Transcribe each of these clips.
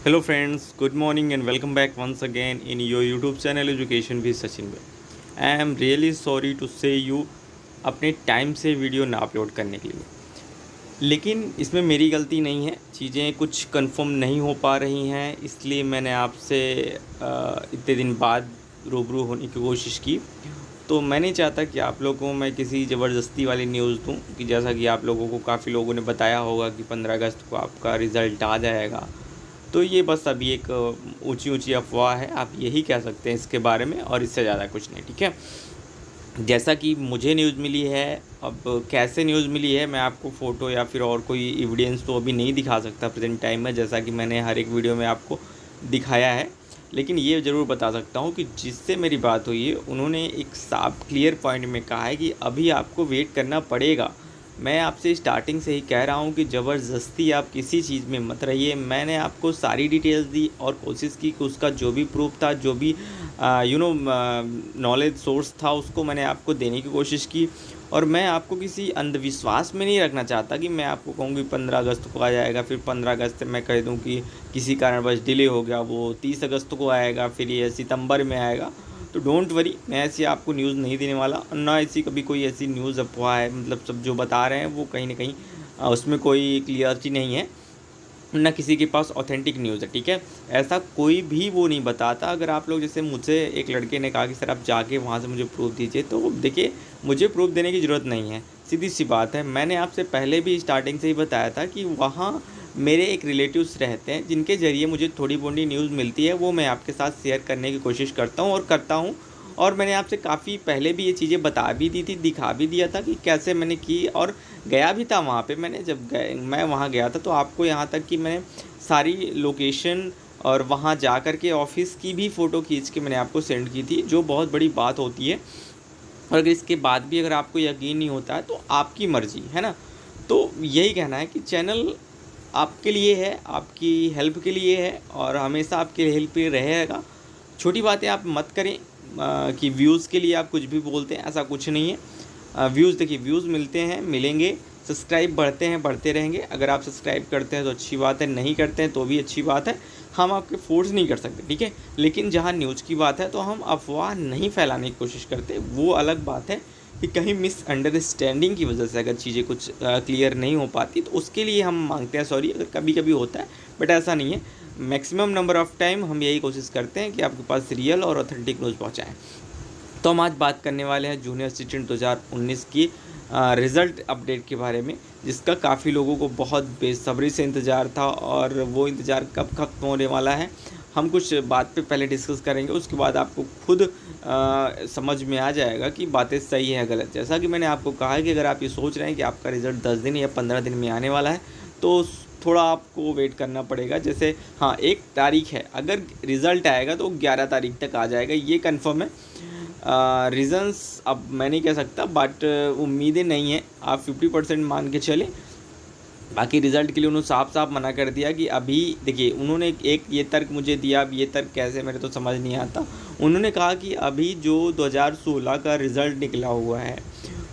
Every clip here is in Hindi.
Hello friends, good morning and welcome back once again in your YouTube channel Education with Sachin भाई। I am really sorry to say you अपने टाइम से वीडियो ना अपलोड करने के लिए, लेकिन इसमें मेरी गलती नहीं है। चीज़ें कुछ कंफर्म नहीं हो पा रही हैं, इसलिए मैंने आपसे इतने दिन बाद रूबरू होने की कोशिश की। तो मैं नहीं चाहता कि आप लोगों को मैं किसी ज़बरदस्ती वाली न्यूज़ दूं कि जैसा कि आप लोगों को काफ़ी लोगों ने बताया होगा कि 15 अगस्त को आपका रिज़ल्ट आ जाएगा। तो ये बस अभी एक ऊंची अफवाह है, आप यही कह सकते हैं इसके बारे में, और इससे ज़्यादा कुछ नहीं। ठीक है, जैसा कि मुझे न्यूज़ मिली है। अब कैसे न्यूज़ मिली है मैं आपको फ़ोटो या फिर और कोई एविडेंस तो अभी नहीं दिखा सकता प्रेजेंट टाइम में, जैसा कि मैंने हर एक वीडियो में आपको दिखाया है। लेकिन ये ज़रूर बता सकता हूँ कि जिससे मेरी बात हुई है उन्होंने एक साफ क्लियर पॉइंट में कहा है कि अभी आपको वेट करना पड़ेगा। मैं आपसे स्टार्टिंग से ही कह रहा हूँ कि ज़बरदस्ती आप किसी चीज़ में मत रहिए। मैंने आपको सारी डिटेल्स दी और कोशिश की कि उसका जो भी प्रूफ था, जो भी नॉलेज सोर्स था, उसको मैंने आपको देने की कोशिश की। और मैं आपको किसी अंधविश्वास में नहीं रखना चाहता कि मैं आपको कहूँ कि 15 अगस्त को आ जाएगा, फिर 15 अगस्त मैं कह दूँ कि किसी कारणवश डिले हो गया, वो 30 अगस्त को आएगा, फिर ये सितंबर में आएगा। तो डोंट वरी, मैं ऐसी आपको न्यूज़ नहीं देने वाला, और ना ऐसी कभी कोई ऐसी न्यूज़ अफवाह है। मतलब सब जो बता रहे हैं वो कहीं ना कहीं उसमें कोई क्लियरिटी नहीं है, ना किसी के पास ऑथेंटिक न्यूज़ है। ठीक है, ऐसा कोई भी वो नहीं बताता। अगर आप लोग, जैसे मुझसे एक लड़के ने कहा कि सर आप जाके वहाँ से मुझे प्रूफ दीजिए, तो देखिए मुझे प्रूफ देने की ज़रूरत नहीं है, सीधी सी बात है। मैंने आपसे पहले भी स्टार्टिंग से ही बताया था कि वहाँ मेरे एक रिलेटिव्स रहते हैं जिनके ज़रिए मुझे थोड़ी बहुत न्यूज़ मिलती है, वो मैं आपके साथ शेयर करने की कोशिश करता हूँ और करता हूँ। और मैंने आपसे काफ़ी पहले भी ये चीज़ें बता भी दी थी, दिखा भी दिया था कि कैसे मैंने की, और गया भी था वहाँ पे। मैंने जब मैं वहाँ गया था तो आपको यहाँ तक कि मैंने सारी लोकेशन और वहाँ जा कर के ऑफ़िस की भी फ़ोटो खींच के मैंने आपको सेंड की थी, जो बहुत बड़ी बात होती है। और अगर इसके बाद भी अगर आपको यकीन नहीं होता है तो आपकी मर्ज़ी है ना। तो यही कहना है कि चैनल आपके लिए है, आपकी हेल्प के लिए है, और हमेशा आपके हेल्प पे रहेगा। छोटी बातें आप मत करें कि व्यूज़ के लिए आप कुछ भी बोलते हैं, ऐसा कुछ नहीं है। व्यूज़ देखिए, व्यूज़ मिलते हैं, मिलेंगे। सब्सक्राइब बढ़ते हैं, बढ़ते रहेंगे। अगर आप सब्सक्राइब करते हैं तो अच्छी बात है, नहीं करते हैं तो भी अच्छी बात है। हम आपके फोर्स नहीं कर सकते, ठीक है। लेकिन जहाँ न्यूज़ की बात है तो हम अफवाह नहीं फैलाने की कोशिश करते। वो अलग बात है कि कहीं मिसअंडरस्टैंडिंग की वजह से अगर चीज़ें कुछ क्लियर नहीं हो पाती तो उसके लिए हम मांगते हैं सॉरी, अगर कभी कभी होता है, बट ऐसा नहीं है। मैक्सिमम नंबर ऑफ़ टाइम हम यही कोशिश करते हैं कि आपके पास रियल और ऑथेंटिक न्यूज़ पहुँचाएँ। तो हम आज बात करने वाले हैं जूनियर असिस्टेंट 2019 की रिज़ल्ट अपडेट के बारे में, जिसका काफ़ी लोगों को बहुत बेसब्री से इंतज़ार था, और वो इंतज़ार कब ख़त्म होने वाला है हम कुछ बात पे पहले डिस्कस करेंगे। उसके बाद आपको खुद समझ में आ जाएगा कि बातें सही है गलत। जैसा कि मैंने आपको कहा है कि अगर आप ये सोच रहे हैं कि आपका रिज़ल्ट 10 दिन या 15 दिन में आने वाला है तो थोड़ा आपको वेट करना पड़ेगा। जैसे हाँ, 1 तारीख है, अगर रिज़ल्ट आएगा तो 11 तारीख तक आ जाएगा, ये कंफर्म है। रीज़न्स अब मैं नहीं कह सकता, बट उम्मीदें नहीं हैं, आप 50% मान के चलें। बाकी रिज़ल्ट के लिए उन्होंने साफ साफ मना कर दिया कि अभी देखिए, उन्होंने एक ये तर्क मुझे दिया। अब ये तर्क कैसे, मेरे तो समझ नहीं आता। उन्होंने कहा कि अभी जो 2016 का रिज़ल्ट निकला हुआ है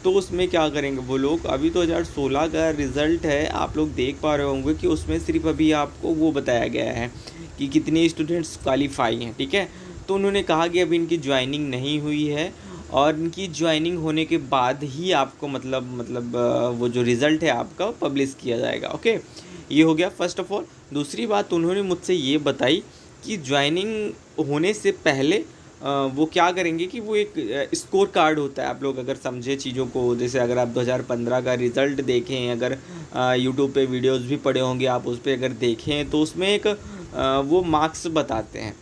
तो उसमें क्या करेंगे वो लोग। अभी 2016 का रिज़ल्ट है, आप लोग देख पा रहे होंगे कि उसमें सिर्फ अभी आपको वो बताया गया है कि कितने स्टूडेंट्स क्वालिफाई हैं, ठीक है। तो उन्होंने कहा कि अभी इनकी ज्वाइनिंग नहीं हुई है, और इनकी ज्वाइनिंग होने के बाद ही आपको वो जो रिज़ल्ट है आपका पब्लिश किया जाएगा। ओके, ये हो गया फर्स्ट ऑफ ऑल। दूसरी बात उन्होंने मुझसे ये बताई कि ज्वाइनिंग होने से पहले वो क्या करेंगे कि वो एक स्कोर कार्ड होता है। आप लोग अगर समझे चीज़ों को, जैसे अगर आप 2015 का रिज़ल्ट देखें, अगर यूट्यूब पे वीडियोस भी पड़े होंगे आप, उस पर अगर देखें तो उसमें एक वो मार्क्स बताते हैं।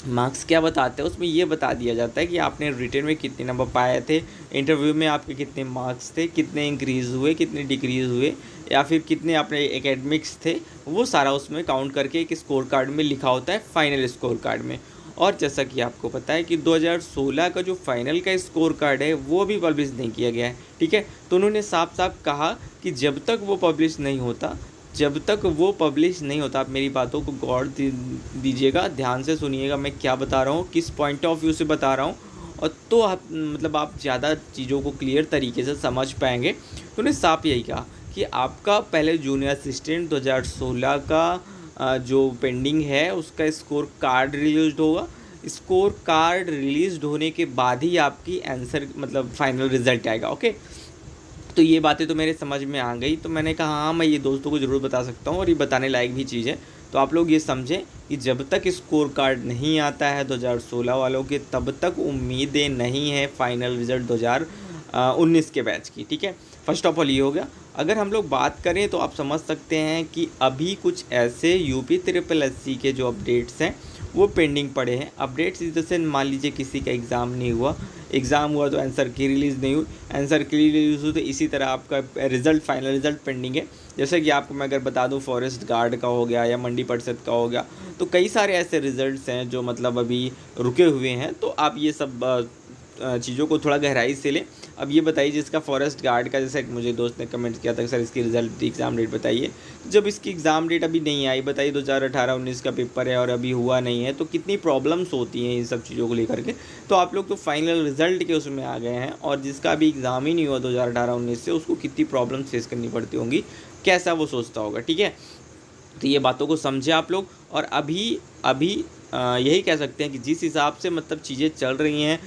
मार्क्स क्या बताते हैं, उसमें ये बता दिया जाता है कि आपने रिटन में कितने नंबर पाए थे, इंटरव्यू में आपके कितने मार्क्स थे, कितने इंक्रीज़ हुए, कितने डिक्रीज़ हुए, या फिर कितने अपने एकेडमिक्स थे। वो सारा उसमें काउंट करके एक स्कोर कार्ड में लिखा होता है, फाइनल स्कोर कार्ड में। और जैसा कि आपको पता है कि 2016 का जो फाइनल का स्कोर कार्ड है वो भी पब्लिश नहीं किया गया है, ठीक है। तो उन्होंने साफ साफ कहा कि जब तक वो पब्लिश नहीं होता, आप मेरी बातों को गौर दीजिएगा, ध्यान से सुनिएगा मैं क्या बता रहा हूँ, किस पॉइंट ऑफ व्यू से बता रहा हूँ, और तो आप ज़्यादा चीज़ों को क्लियर तरीके से समझ पाएंगे। तो उन्हें साफ यही कहा कि आपका पहले जूनियर असिस्टेंट 2016 का जो पेंडिंग है उसका स्कोर कार्ड रिलीज होगा। स्कोर कार्ड रिलीज होने के बाद ही आपकी आंसर मतलब फाइनल रिजल्ट आएगा। ओके, तो ये बातें तो मेरे समझ में आ गई, तो मैंने कहा हाँ मैं ये दोस्तों को ज़रूर बता सकता हूँ और ये बताने लायक भी चीज़ है। तो आप लोग ये समझें कि जब तक स्कोर कार्ड नहीं आता है 2016 वालों के, तब तक उम्मीदें नहीं है फाइनल रिज़ल्ट 2019 के बैच की। ठीक है, फर्स्ट ऑफ ऑल ये हो गया। अगर हम लोग बात करें तो आप समझ सकते हैं कि अभी कुछ ऐसे यूपी SSSC के जो अपडेट्स हैं वो पेंडिंग पड़े हैं। अपडेट्स इस तरह से, मान लीजिए किसी का एग्ज़ाम नहीं हुआ, एग्ज़ाम हुआ तो आंसर की रिलीज़ नहीं हुई, आंसर की रिलीज़ हुई तो इसी तरह आपका रिज़ल्ट फाइनल रिज़ल्ट पेंडिंग है। जैसे कि आपको मैं अगर बता दूं फॉरेस्ट गार्ड का हो गया या मंडी परिषद का हो गया, तो कई सारे ऐसे रिज़ल्ट्स हैं जो मतलब अभी रुके हुए हैं। तो आप ये सब चीज़ों को थोड़ा गहराई से लें। अब ये बताइए जिसका फॉरेस्ट गार्ड का, जैसे मुझे दोस्त ने कमेंट किया था सर इसकी रिज़ल्ट एग्ज़ाम डेट बताइए, जब इसकी एग्ज़ाम डेट अभी नहीं आई, बताइए 2018-19 का पेपर है और अभी हुआ नहीं है, तो कितनी प्रॉब्लम्स होती हैं इन सब चीज़ों को लेकर के। तो आप लोग तो फाइनल रिज़ल्ट के उसमें आ गए हैं और जिसका अभी एग्ज़ाम ही नहीं हुआ 2018-19 से, उसको कितनी प्रॉब्लम फेस करनी पड़ती होंगी, कैसा वो सोचता होगा। ठीक है, तो ये बातों को समझे आप लोग। और अभी यही कह सकते हैं कि जिस हिसाब से मतलब चीज़ें चल रही हैं,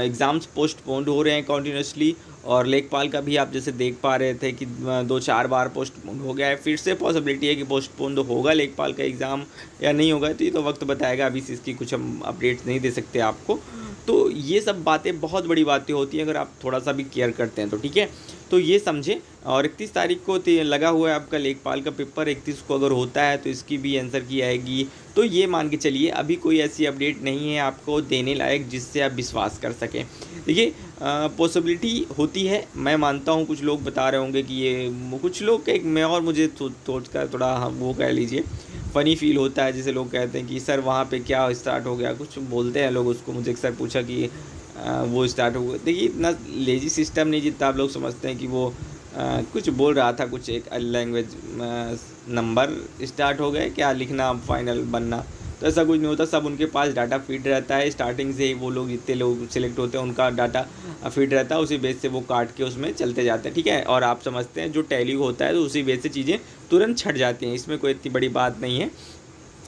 एग्ज़ाम्स पोस्टपोन्ड हो रहे हैं कॉन्टीन्यूसली, और लेखपाल का भी आप जैसे देख पा रहे थे कि 2-4 बार पोस्टपोन्ड हो गया है। फिर से पॉसिबिलिटी है कि पोस्टपोन्ड होगा लेखपाल का एग्ज़ाम या नहीं होगा, तो ये तो वक्त बताएगा। अभी से इसकी कुछ हम अपडेट्स नहीं दे सकते आपको। तो ये सब बातें बहुत बड़ी बातें होती हैं अगर आप थोड़ा सा भी केयर करते हैं तो। ठीक है, तो ये समझें। और 31 तारीख को लगा हुआ है आपका लेखपाल का पेपर, 31 को अगर होता है तो इसकी भी आंसर की आएगी। तो ये मान के चलिए अभी कोई ऐसी अपडेट नहीं है आपको देने लायक जिससे आप विश्वास कर सकें। देखिए पॉसिबिलिटी होती है, मैं मानता हूँ। कुछ लोग बता रहे होंगे कि ये, कुछ लोग एक मैं और मुझे सोच कर थोड़ा वो कह लीजिए फ़नी फील होता है, जैसे लोग कहते हैं कि सर वहाँ पे क्या स्टार्ट हो गया, कुछ बोलते हैं लोग उसको। मुझे एक सर पूछा कि वो स्टार्ट हो गया। देखिए इतना लेजी सिस्टम नहीं जितना आप लोग समझते हैं कि वो कुछ बोल रहा था, कुछ एक लैंग्वेज नंबर स्टार्ट हो गए क्या लिखना फाइनल बनना, तो ऐसा कुछ नहीं होता। सब उनके पास डाटा फीड रहता है, स्टार्टिंग से ही वो लोग जितने लोग सिलेक्ट होते हैं उनका डाटा फीड रहता है, उसी बेस से वो काट के उसमें चलते जाते हैं। ठीक है, और आप समझते हैं जो टैली होता है तो उसी बेस से चीज़ें तुरंत छट जाती हैं, इसमें कोई इतनी बड़ी बात नहीं है।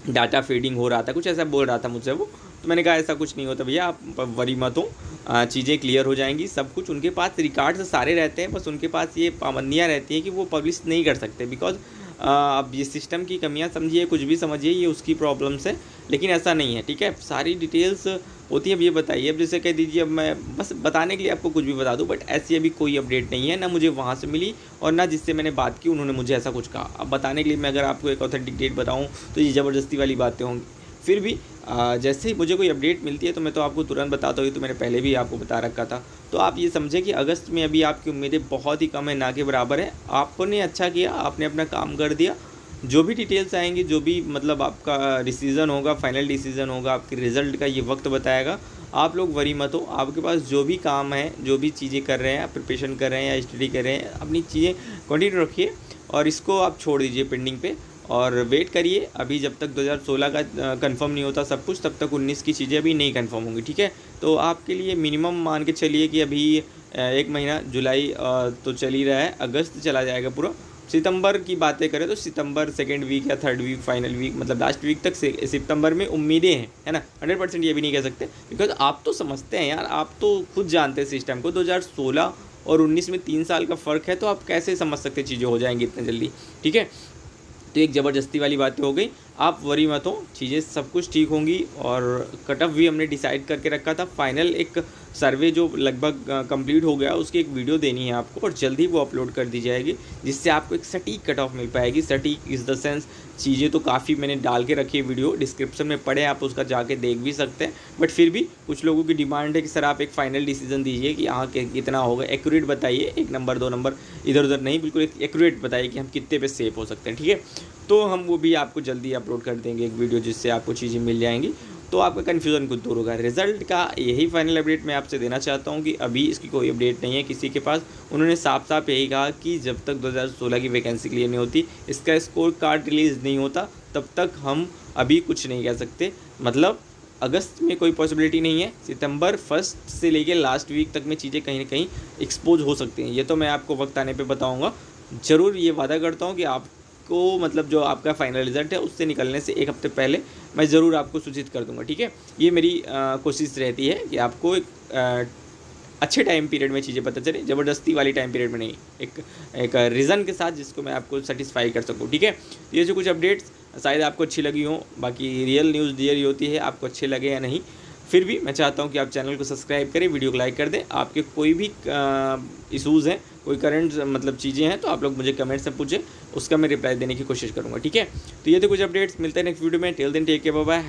डाटा फीडिंग हो रहा था, कुछ ऐसा बोल रहा था मुझसे वो, तो मैंने कहा ऐसा कुछ नहीं होता भैया, आप वरी मत हो, चीज़ें क्लियर हो जाएंगी। सब कुछ उनके पास रिकॉर्ड्स सारे रहते हैं, बस उनके पास ये पाबंदियाँ रहती हैं कि वो पब्लिश नहीं कर सकते। बिकॉज अब ये सिस्टम की कमियां समझिए, कुछ भी समझिए, ये उसकी प्रॉब्लम्स है, लेकिन ऐसा नहीं है। ठीक है, सारी डिटेल्स होती है। अब ये बताइए, अब जैसे कह दीजिए अब मैं बस बताने के लिए आपको कुछ भी बता दूं, बट ऐसी अभी कोई अपडेट नहीं है, ना मुझे वहाँ से मिली और ना जिससे मैंने बात की उन्होंने मुझे ऐसा कुछ कहा। अब बताने के लिए मैं अगर आपको एक ऑथेंटिक डेट बताऊँ तो ये ज़बरदस्ती वाली बातें होंगी। फिर भी जैसे ही मुझे कोई अपडेट मिलती है तो मैं तो आपको तुरंत बताता हूँ, तो मैंने पहले भी आपको बता रखा था। तो आप ये समझें कि अगस्त में अभी आपकी उम्मीदें बहुत ही कम है, ना के बराबर है। आपने अच्छा किया, आपने अपना काम कर दिया। जो भी डिटेल्स आएंगी, जो भी मतलब आपका डिसीज़न होगा, फाइनल डिसीज़न होगा, आपके रिज़ल्ट का ये वक्त बताएगा। आप लोग वरी मत हो, आपके पास जो भी काम है, जो भी चीज़ें कर रहे हैं, प्रिपरेशन कर रहे हैं या स्टडी कर रहे हैं, अपनी चीज़ें कंटिन्यू रखिए और इसको आप छोड़ दीजिए पेंडिंग पे और वेट करिए। अभी जब तक 2016 का कंफर्म नहीं होता सब कुछ, तब तक 19 की चीज़ें अभी नहीं कंफर्म होंगी। ठीक है, तो आपके लिए मिनिमम मान के चलिए कि अभी 1 महीना जुलाई तो चल ही रहा है, अगस्त चला जाएगा पूरा। सितंबर की बातें करें तो सितंबर सेकेंड वीक या थर्ड वीक, फाइनल वीक, मतलब लास्ट वीक तक से सितंबर में उम्मीदें हैं, है ना। 100% ये भी नहीं कह सकते, बिकॉज आप तो समझते हैं यार, आप तो खुद जानते हैं सिस्टम को। 2016 और 19 में 3 साल का फ़र्क है, तो आप कैसे समझ सकते चीज़ें हो जाएंगी इतने जल्दी। ठीक है, तो एक ज़बरदस्ती वाली बातें हो गई, आप वरी मत हो, चीज़ें सब कुछ ठीक होंगी। और कट ऑफ भी हमने डिसाइड करके रखा था। फाइनल एक सर्वे जो लगभग कंप्लीट हो गया, उसकी एक वीडियो देनी है आपको और जल्दी वो अपलोड कर दी जाएगी, जिससे आपको एक सटीक कट ऑफ मिल पाएगी। सटीक इज़ द सेंस, चीज़ें तो काफ़ी मैंने डाल के रखी है, वीडियो डिस्क्रिप्शन में पड़े, आप उसका जाके देख भी सकते हैं। बट फिर भी कुछ लोगों की डिमांड है कि सर आप एक फ़ाइनल डिसीजन दीजिए कि हाँ कितना होगा, एक्यूरेट बताइए, 1 नंबर 2 नंबर इधर उधर नहीं, बिल्कुल एक एक्यूरेट बताइए कि हम कितने पे सेफ हो सकते हैं। ठीक है, तो हम वो भी आपको जल्दी अपलोड कर देंगे एक वीडियो, जिससे आपको चीज़ें मिल जाएंगी, तो आपका कन्फ्यूज़न कुछ दूर होगा। रिजल्ट का यही फाइनल अपडेट मैं आपसे देना चाहता हूँ कि अभी इसकी कोई अपडेट नहीं है किसी के पास। उन्होंने साफ साफ यही कहा कि जब तक 2016 की वैकेंसी क्लियर नहीं होती, इसका स्कोर कार्ड रिलीज़ नहीं होता, तब तक हम अभी कुछ नहीं कह सकते। मतलब अगस्त में कोई पॉसिबिलिटी नहीं है, सितंबर फर्स्ट से लेके लास्ट वीक तक में चीज़ें कहीं ना कहीं एक्सपोज हो सकती हैं। ये तो मैं आपको वक्त आने पे बताऊंगा। ज़रूर ये वादा करता हूँ कि आप को मतलब जो आपका फाइनल रिजल्ट है उससे निकलने से एक हफ्ते पहले मैं ज़रूर आपको सूचित कर दूंगा, ठीक है। ये मेरी कोशिश रहती है कि आपको एक अच्छे टाइम पीरियड में चीज़ें पता चले, ज़बरदस्ती वाली टाइम पीरियड में नहीं, एक रीज़न के साथ जिसको मैं आपको सेटिस्फाई कर सकूँ, ठीक है। ये जो कुछ अपडेट्स शायद आपको अच्छी लगी हो, बाकी रियल न्यूज़ रियल होती है, आपको अच्छे लगे या नहीं, फिर भी मैं चाहता हूँ कि आप चैनल को सब्सक्राइब करें, वीडियो को लाइक कर दें। आपके कोई भी इशूज़ हैं, कोई करंट मतलब चीज़ें हैं तो आप लोग मुझे कमेंट्स में पूछें, उसका मैं रिप्लाई देने की कोशिश करूँगा, ठीक है। तो ये थे कुछ अपडेट्स, मिलते हैं नेक्स्ट वीडियो में। Till then take care, bye bye.